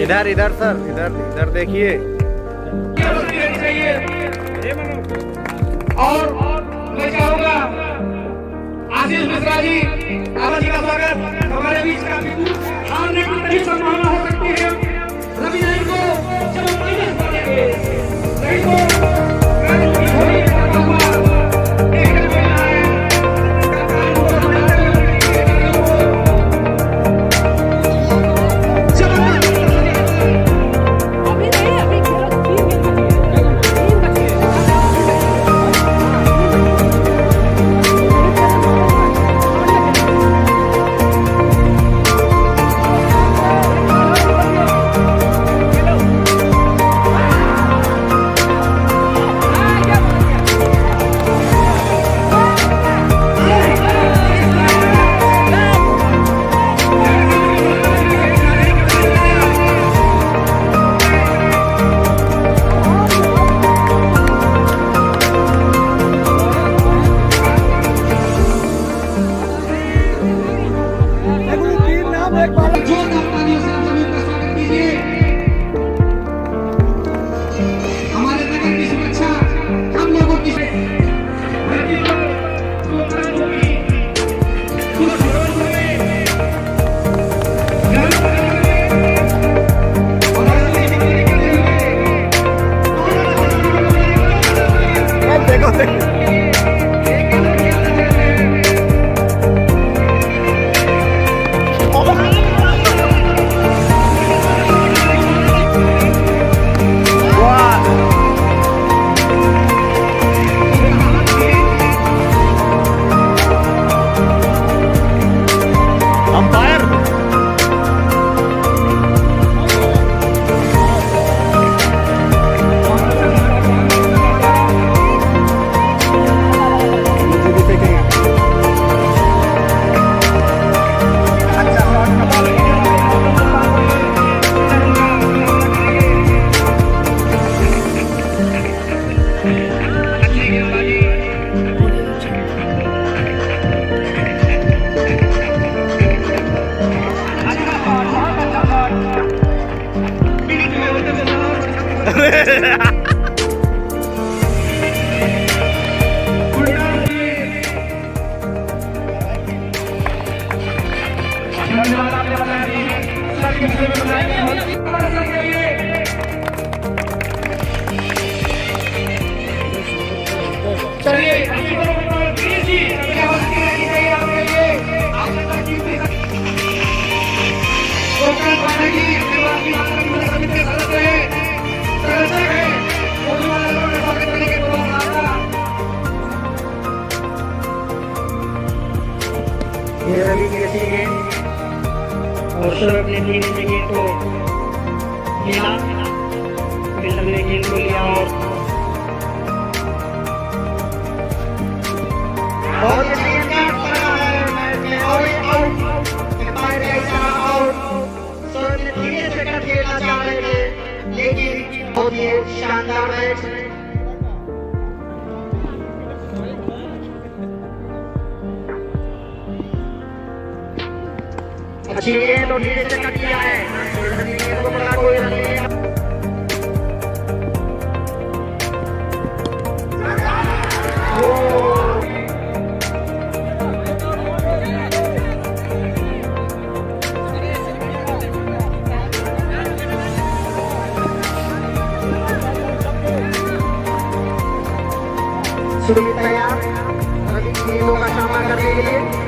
इधर इधर सर, इधर देखिए। और मैं चाहूंगा आशीष मिश्रा जी, आवाज का स्वागत हमारे बीच का आने की बड़ी संभावना हो सकती है। रवि नायक को चलो पहले देंगे, नहीं तो और सर अपने टीम के गेंद को लिया, फिर हमने गेंद को लिया और ये गेंद पड़ा है मैच में और आउट, बाहर ऐसा आउट। सर ने धीरे से कर खेलना चाह रहे थे, लेकिन बहुत ही शानदार मैच। अच्छी गेंद और धीरे से कट किया है, गेंद को पकड़ा, कोई रन नहीं। सुमित तैयार सभी टीमों का सामना करने के लिए।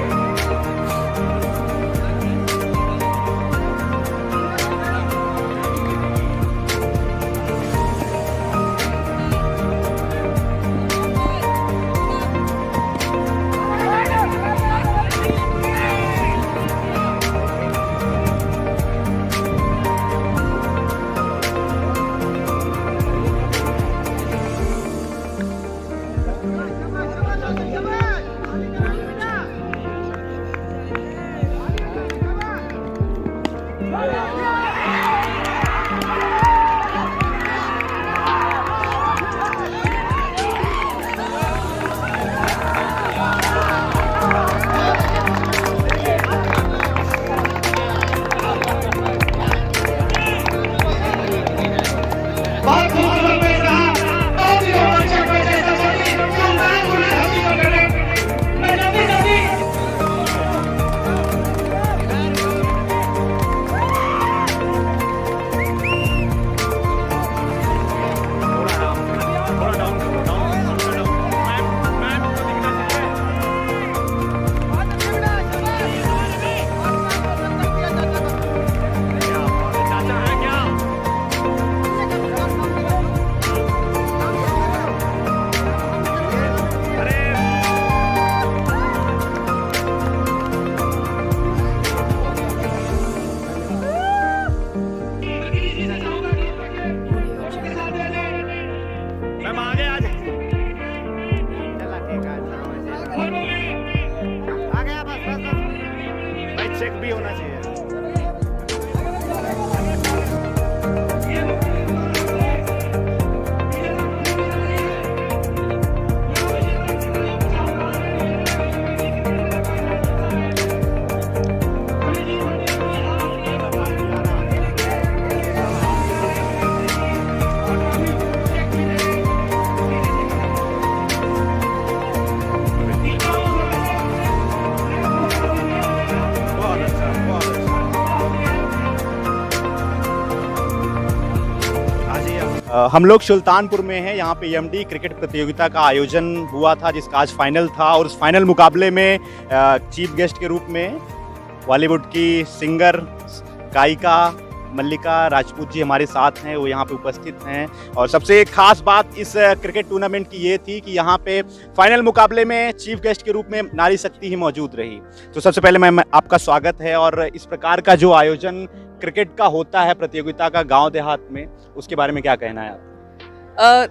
मैम आगे आ जाए। चला ठीक है, आ गया बस बस बस। भाई चेक भी होना चाहिए। बहुत अच्छा, बहुत अच्छा। हम लोग सुल्तानपुर में हैं। यहाँ पे एमडी क्रिकेट प्रतियोगिता का आयोजन हुआ था, जिसका आज फाइनल था। और उस फाइनल मुकाबले में चीफ गेस्ट के रूप में बॉलीवुड की सिंगर गायिका मल्लिका राजपूत जी हमारे साथ हैं, वो यहाँ पे उपस्थित हैं। और सबसे एक खास बात इस क्रिकेट टूर्नामेंट की ये थी कि यहाँ पे फाइनल मुकाबले में चीफ गेस्ट के रूप में नारी शक्ति ही मौजूद रही। तो सबसे पहले मैं आपका स्वागत है। और इस प्रकार का जो आयोजन क्रिकेट का होता है प्रतियोगिता का गांव देहात में, उसके बारे में क्या कहना है आप?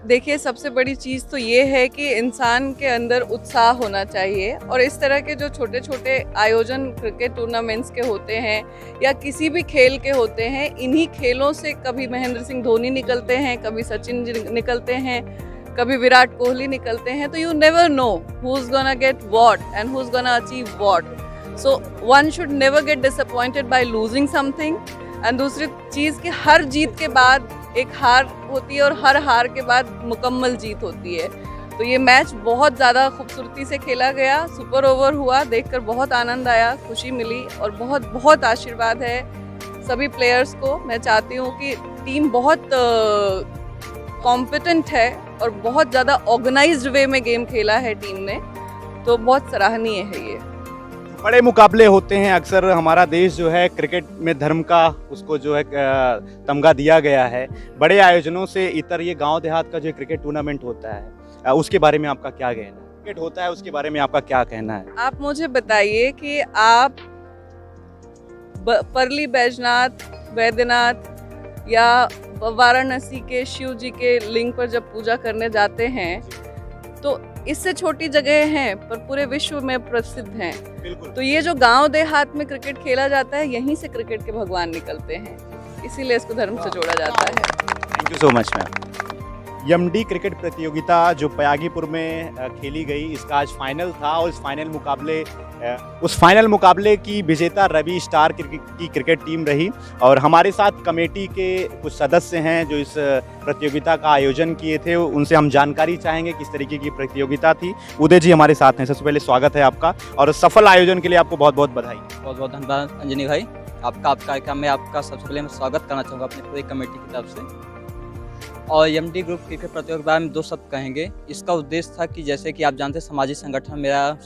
देखिए, सबसे बड़ी चीज़ तो ये है कि इंसान के अंदर उत्साह होना चाहिए। और इस तरह के जो छोटे छोटे आयोजन क्रिकेट टूर्नामेंट्स के होते हैं या किसी भी खेल के होते हैं, इन्हीं खेलों से कभी महेंद्र सिंह धोनी निकलते हैं, कभी सचिन जी निकलते हैं, कभी विराट कोहली निकलते हैं। तो you never know who is gonna get what and who is gonna achieve what. So one should never get disappointed by losing something. And दूसरी चीज़ कि हर जीत के बाद एक हार होती है और हर हार के बाद मुकम्मल जीत होती है। तो ये मैच बहुत ज़्यादा खूबसूरती से खेला गया, सुपर ओवर हुआ, देखकर बहुत आनंद आया, खुशी मिली और बहुत बहुत आशीर्वाद है सभी प्लेयर्स को। मैं चाहती हूँ कि टीम बहुत कॉम्पिटेंट है और बहुत ज़्यादा ऑर्गेनाइज्ड वे में गेम खेला है टीम ने, तो बहुत सराहनीय है ये। बड़े मुकाबले होते हैं अक्सर। हमारा देश जो है क्रिकेट में धर्म का उसको जो है तमगा दिया गया है। बड़े आयोजनों से इतर ये गांव देहात का जो क्रिकेट टूर्नामेंट होता है, उसके बारे में आपका क्या कहना है? क्रिकेट होता है, उसके बारे में आपका क्या कहना है? आप मुझे बताइए कि आप परली बैजनाथ, वैद्यनाथ या वाराणसी के शिव जी के लिंग पर जब पूजा करने जाते हैं, तो इससे छोटी जगह हैं पर पूरे विश्व में प्रसिद्ध हैं। बिल्कुल। तो ये जो गांव देहात में क्रिकेट खेला जाता है, यहीं से क्रिकेट के भगवान निकलते हैं, इसीलिए इसको धर्म से जोड़ा जाता है। Thank you so much ma'am. MD cricket प्रतियोगिता जो पयागीपुर में खेली गई, इसका आज फाइनल था। और उस फाइनल मुकाबले की विजेता रवि स्टार की क्रिकेट टीम रही। और हमारे साथ कमेटी के कुछ सदस्य हैं जो इस प्रतियोगिता का आयोजन किए थे, उनसे हम जानकारी चाहेंगे किस तरीके की प्रतियोगिता थी। उदय जी हमारे साथ हैं। सबसे पहले स्वागत है आपका और सफल आयोजन के लिए आपको बहुत बहुत बधाई। बहुत बहुत धन्यवाद अंजनी भाई, आपका कार्यक्रम में आपका सबसे पहले मैं स्वागत करना चाहूँगा अपनी पूरी कमेटी की तरफ से। और एमडी ग्रुप क्रिकेट प्रतियोगिता में 2 शब्द कहेंगे। इसका उद्देश्य था कि जैसे कि आप जानते हैं, सामाजिक संगठन, मेरा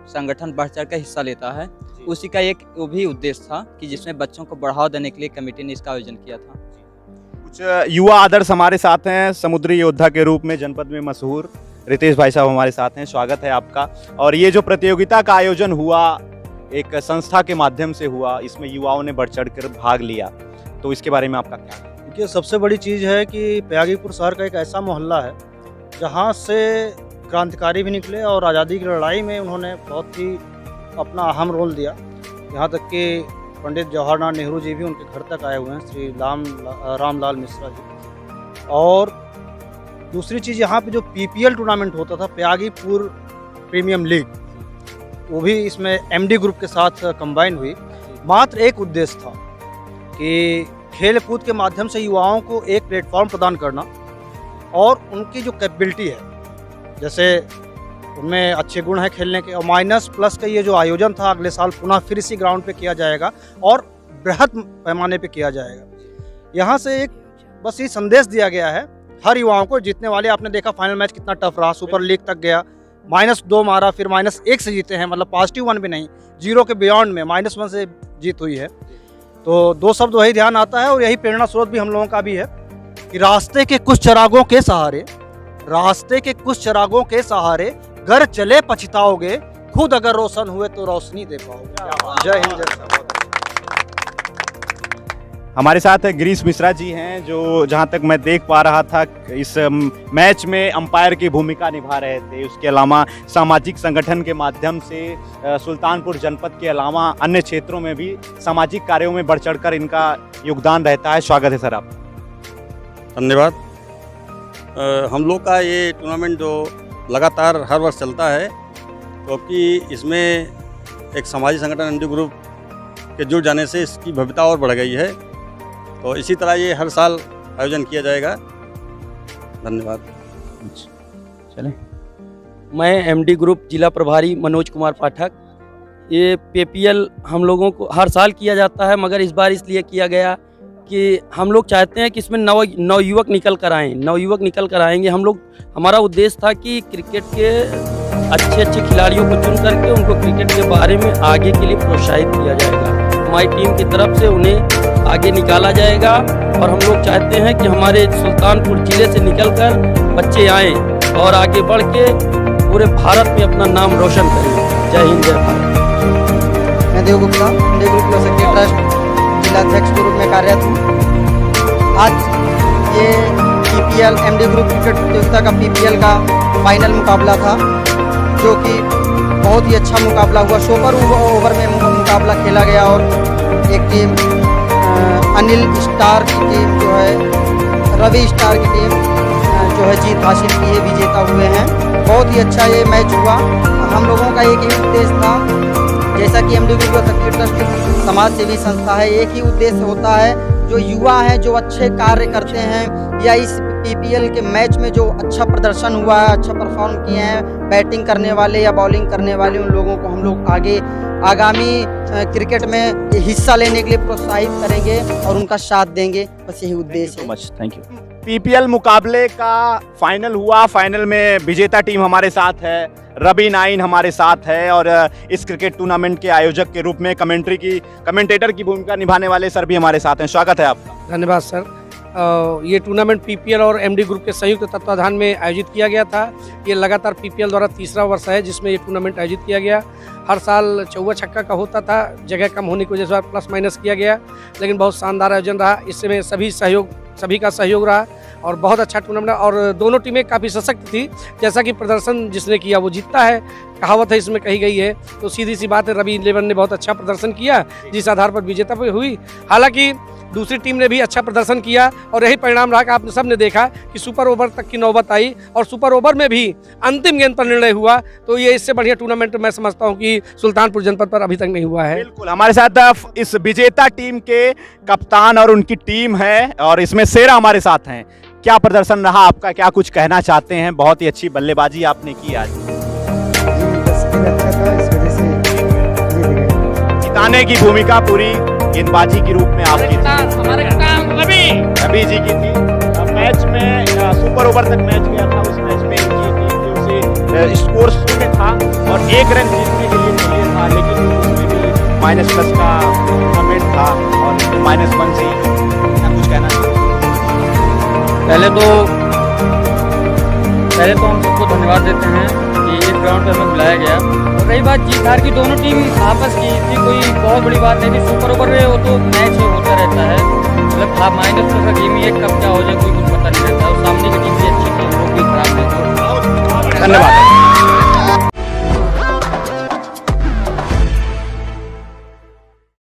संगठन बढ़ चढ़ कर हिस्सा लेता है, उसी का एक वो भी उद्देश्य था कि जिसमें बच्चों को बढ़ावा देने के लिए कमेटी ने इसका आयोजन किया था। कुछ युवा आदर्श हमारे साथ हैं, समुद्री योद्धा के रूप में जनपद में मशहूर रितेश भाई साहब हमारे साथ हैं। स्वागत है आपका। और ये जो प्रतियोगिता का आयोजन हुआ एक संस्था के माध्यम से हुआ, इसमें युवाओं ने बढ़ चढ़ कर भाग लिया, तो इसके बारे में आपका क्या? देखिए, सबसे बड़ी चीज़ है कि पयागीपुर शहर का एक ऐसा मोहल्ला है जहाँ से क्रांतिकारी भी निकले और आज़ादी की लड़ाई में उन्होंने बहुत ही अपना अहम रोल दिया। यहाँ तक कि पंडित जवाहरलाल नेहरू जी भी उनके घर तक आए हुए हैं, श्री रामलाल मिश्रा जी। और दूसरी चीज़, यहाँ पे जो पीपीएल टूर्नामेंट होता था, पयागीपुर प्रीमियम लीग, वो भी इसमें एमडी ग्रुप के साथ कंबाइन हुई। मात्र एक उद्देश्य था कि खेल कूद के माध्यम से युवाओं को एक प्लेटफॉर्म प्रदान करना और उनकी जो कैपेबिलिटी है, जैसे उनमें अच्छे गुण हैं खेलने के, और माइनस प्लस का ये जो आयोजन था, अगले साल पुनः फिर इसी ग्राउंड पे किया जाएगा और बृहद पैमाने पे किया जाएगा। यहाँ से एक बस ये संदेश दिया गया है हर युवाओं को। जीतने वाले, आपने देखा फाइनल मैच कितना टफ रहा, सुपर लीग तक गया, -2 मारा, फिर -1 से जीते हैं, मतलब +1 भी नहीं, 0 के बियॉन्ड में -1 से जीत हुई है। तो 2 शब्द वही ध्यान आता है और यही प्रेरणा स्रोत भी हम लोगों का भी है कि रास्ते के कुछ चिरागों के सहारे घर चले पछताओगे, खुद अगर रोशन हुए तो रोशनी दे पाओगे। जय हिंद, जय भारत। हमारे साथ गिरीश मिश्रा जी हैं, जो जहां तक मैं देख पा रहा था इस मैच में अंपायर की भूमिका निभा रहे थे। उसके अलावा सामाजिक संगठन के माध्यम से सुल्तानपुर जनपद के अलावा अन्य क्षेत्रों में भी सामाजिक कार्यों में बढ़ चढ़कर इनका योगदान रहता है। स्वागत है सर आप। धन्यवाद। हम लोग का ये टूर्नामेंट जो लगातार हर वर्ष चलता है, क्योंकि इसमें एक सामाजिक संगठन एमडी ग्रुप के जुड़ जाने से इसकी भव्यता और बढ़ गई है। तो इसी तरह ये हर साल आयोजन किया जाएगा। धन्यवाद। चलें। मैं एमडी ग्रुप जिला प्रभारी मनोज कुमार पाठक। ये पीपीएल हम लोगों को हर साल किया जाता है, मगर इस बार इसलिए किया गया कि हम लोग चाहते हैं कि इसमें नवयुवक निकल कर आएँ। नवयुवक निकल कर आएंगे। हम लोग, हमारा उद्देश्य था कि क्रिकेट के अच्छे अच्छे खिलाड़ियों को चुन करके उनको क्रिकेट के बारे में आगे के लिए प्रोत्साहित किया जाएगा। हमारी टीम की तरफ से उन्हें आगे निकाला जाएगा और हम लोग चाहते हैं कि हमारे सुल्तानपुर जिले से निकलकर बच्चे आएँ और आगे बढ़ के पूरे भारत में अपना नाम रोशन करें। जय हिंद, जय भारत। मैं Dev Gupta, MD group secretary trust जिलाध्यक्ष के रूप में कार्यरत हूँ। आज ये पीपीएल एमडी ग्रुप क्रिकेट प्रतियोगिता का पीपीएल का फाइनल मुकाबला था, जो कि बहुत ही अच्छा मुकाबला हुआ। सुपर ओवर में मुकाबला खेला गया और एक टीम अनिल स्टार की टीम जो है, रवि स्टार की टीम जो है जीत हासिल की है, विजेता हुए हैं। बहुत ही अच्छा ये मैच हुआ। हम लोगों का एक ही उद्देश्य था, जैसा कि एमडी ग्रुप सेक्रेटरी ट्रस्ट समाज सेवी संस्था है, एक ही उद्देश्य होता है, जो युवा हैं जो अच्छे कार्य करते हैं या इस पीपीएल के मैच में जो अच्छा प्रदर्शन हुआ है, अच्छा परफॉर्म किए हैं, बैटिंग करने वाले या बॉलिंग करने वाले, उन लोगों को हम लोग आगे आगामी क्रिकेट में हिस्सा लेने के लिए प्रोत्साहित करेंगे और उनका साथ देंगे। बस यही उद्देश्य है। Much thank you. पीपीएल मुकाबले का फाइनल हुआ। फाइनल में विजेता टीम हमारे साथ है, रवि नाइन हमारे साथ है और इस क्रिकेट टूर्नामेंट के आयोजक के रूप में कमेंटेटर की भूमिका निभाने वाले सर भी हमारे साथ हैं। स्वागत है आपका। धन्यवाद सर। ये टूर्नामेंट पीपीएल और एमडी ग्रुप के संयुक्त तत्वाधान में आयोजित किया गया था। ये लगातार पीपीएल द्वारा तीसरा वर्ष है जिसमें ये टूर्नामेंट आयोजित किया गया। हर साल चौवा छक्का का होता था, जगह कम होने की वजह से प्लस माइनस किया गया, लेकिन बहुत शानदार आयोजन रहा। इसमें सभी का सहयोग रहा और बहुत अच्छा टूर्नामेंट। और दोनों टीमें काफ़ी सशक्त थी, जैसा कि प्रदर्शन जिसने किया वो जीतता है, कहावत है इसमें कही गई है। तो सीधी सी बात है, रवि 11 ने बहुत अच्छा प्रदर्शन किया, जिस आधार पर विजेता हुई। हालांकि दूसरी टीम ने भी अच्छा प्रदर्शन किया और यही परिणाम रहा कि आपने सबने देखा कि सुपर ओवर तक की नौबत आई और सुपर ओवर में भी अंतिम गेंद पर निर्णय हुआ। तो ये इससे बढ़िया टूर्नामेंट मैं समझता हूँ कि सुल्तानपुर जनपद पर अभी तक नहीं हुआ है। बिल्कुल। हमारे साथ इस विजेता टीम के कप्तान और उनकी टीम है और इसमें सेरा हमारे साथ हैं। क्या प्रदर्शन रहा आपका, क्या कुछ कहना चाहते हैं? बहुत ही अच्छी बल्लेबाजी आपने की आज। जिताने की भूमिका पूरी गेंदबाजी के रूप में आपकी रवि जी की थी। मैच में सुपर ओवर तक मैच गया था। उस मैच में इनकी टीम से स्कोर 0 था और 1 रन जीतने के लिए चाहिए था, लेकिन उसमें भी -+ का टूर्नामेंट था और -1 से ही। क्या कुछ कहना चाहिए? पहले तो हम सबको धन्यवाद देते हैं कि इस ग्राउंड पर हमें बुलाया गया। और रही बात जीत हार की, दोनों टीम आपस की थी, कोई बहुत बड़ी बात नहीं थी। सुपर ओवर में वो तो मैच होता रहता है, मतलब -+ का गेम ही है, कब क्या हो जाए कोई कुछ पता नहीं रहता है। और सामने की टीम भी अच्छी थी, वो भी खराब नहीं थी। धन्यवाद।